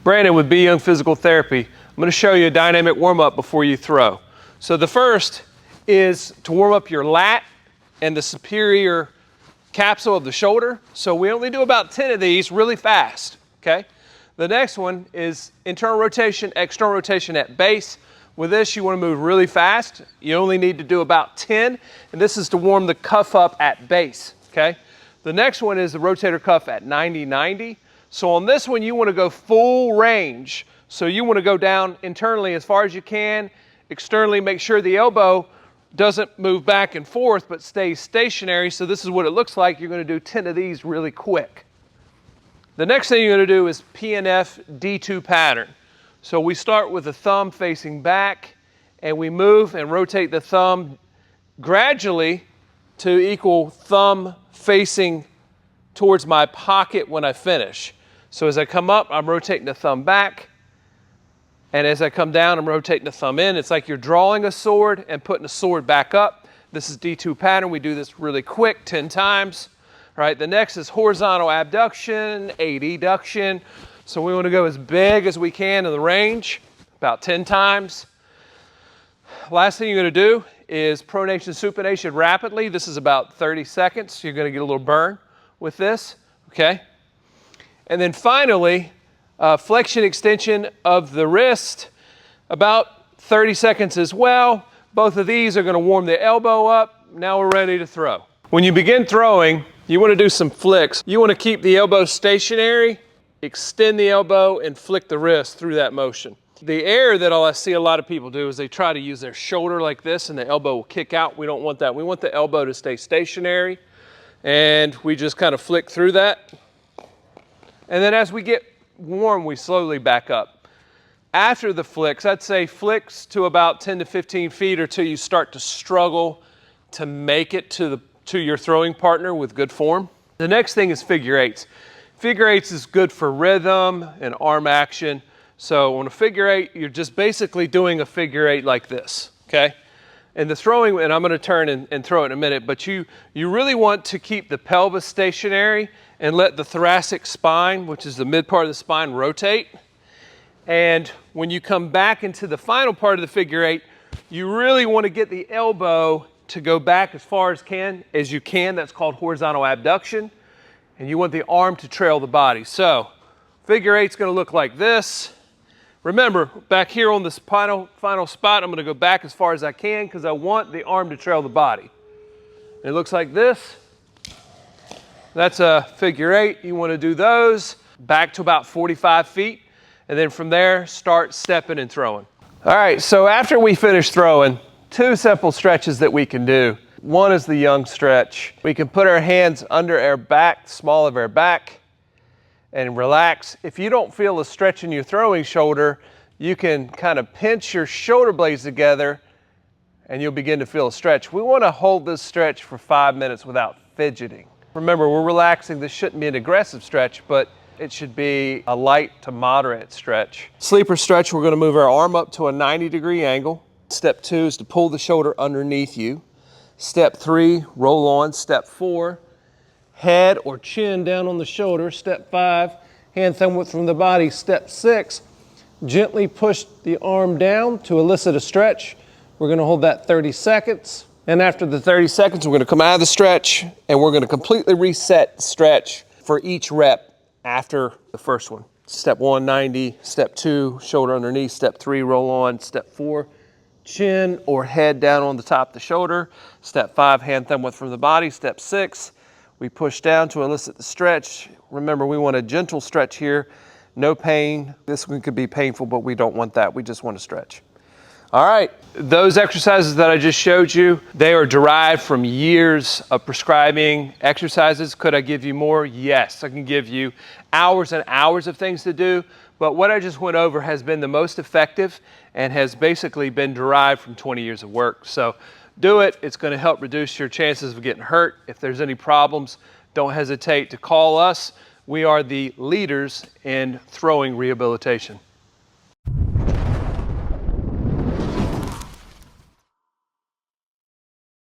Brandon with Be Young Physical Therapy. I'm going to show you a dynamic warm-up before you throw. So the first is to warm up your lat and the superior capsule of the shoulder. So we only do about 10 of these really fast, okay? The next one is internal rotation, external rotation at base. With this, you want to move really fast. You only need to do about 10, and this is to warm the cuff up at base, okay? The next one is the rotator cuff at 90-90. So on this one, you want to go full range. So you want to go down internally as far as you can, externally make sure the elbow doesn't move back and forth but stays stationary. So this is what it looks like. You're going to do 10 of these really quick. The next thing you're going to do is PNF D2 pattern. So we start with the thumb facing back, and we move and rotate the thumb gradually to equal thumb facing towards my pocket when I finish. So as I come up, I'm rotating the thumb back, and as I come down, I'm rotating the thumb in. It's like you're drawing a sword and putting a sword back up. This is D2 pattern. We do this really quick, 10 times. All right, the next is horizontal abduction, adduction. So we want to go as big as we can in the range, about 10 times. Last thing you're going to do is pronation supination rapidly. This is about 30 seconds. You're going to get a little burn with this, okay? And then finally, flexion extension of the wrist, about 30 seconds as well. Both of these are going to warm the elbow up. Now we're ready to throw. When you begin throwing, you want to do some flicks. You want to keep the elbow stationary, extend the elbow, and flick the wrist through that motion. The error that I see a lot of people do is they try to use their shoulder like this and the elbow will kick out. We don't want that. We want the elbow to stay stationary, and we just kind of flick through that. And then as we get warm, we slowly back up. After the flicks, I'd say flicks to about 10 to 15 feet or till you start to struggle to make it to your throwing partner with good form. The next thing is figure eights. Figure eights is good for rhythm and arm action. So on a figure eight, you're just basically doing a figure eight like this, okay? And the throwing, and I'm going to turn and throw it in a minute, but you really want to keep the pelvis stationary and let the thoracic spine, which is the mid part of the spine, rotate. And when you come back into the final part of the figure eight, you really want to get the elbow to go back as far as you can. That's called horizontal abduction. And you want the arm to trail the body. So figure eight's going to look like this. Remember, back here on this final spot, I'm going to go back as far as I can because I want the arm to trail the body. And it looks like this. That's a figure eight. You want to do those back to about 45 feet. And then from there, start stepping and throwing. All right, so after we finish throwing, 2 simple stretches that we can do. One is the young stretch. We can put our hands under our back, small of our back, and relax. If you don't feel a stretch in your throwing shoulder, you can kind of pinch your shoulder blades together and you'll begin to feel a stretch. We want to hold this stretch for 5 minutes without fidgeting. Remember, we're relaxing. This shouldn't be an aggressive stretch, but it should be a light to moderate stretch. Sleeper stretch, we're going to move our arm up to a 90-degree angle. Step 2 is to pull the shoulder underneath you. Step 3, roll on. Step 4, head or chin down on the shoulder. Step 5, hand thumb width from the body. Step 6, gently push the arm down to elicit a stretch. We're going to hold that 30 seconds. And after the 30 seconds, we're going to come out of the stretch and we're going to completely reset the stretch for each rep after the first one. Step 1, 90. Step 2, shoulder underneath. Step 3, roll on. Step 4, chin or head down on the top of the shoulder. Step 5, hand thumb width from the body. Step 6, we push down to elicit the stretch. Remember, we want a gentle stretch here. No pain. This one could be painful, but we don't want that. We just want to stretch. All right, those exercises that I just showed you, they are derived from years of prescribing exercises. Could I give you more? Yes, I can give you hours and hours of things to do, but what I just went over has been the most effective and has basically been derived from 20 years of work. So do it. It's going to help reduce your chances of getting hurt. If there's any problems, don't hesitate to call us. We are the leaders in throwing rehabilitation.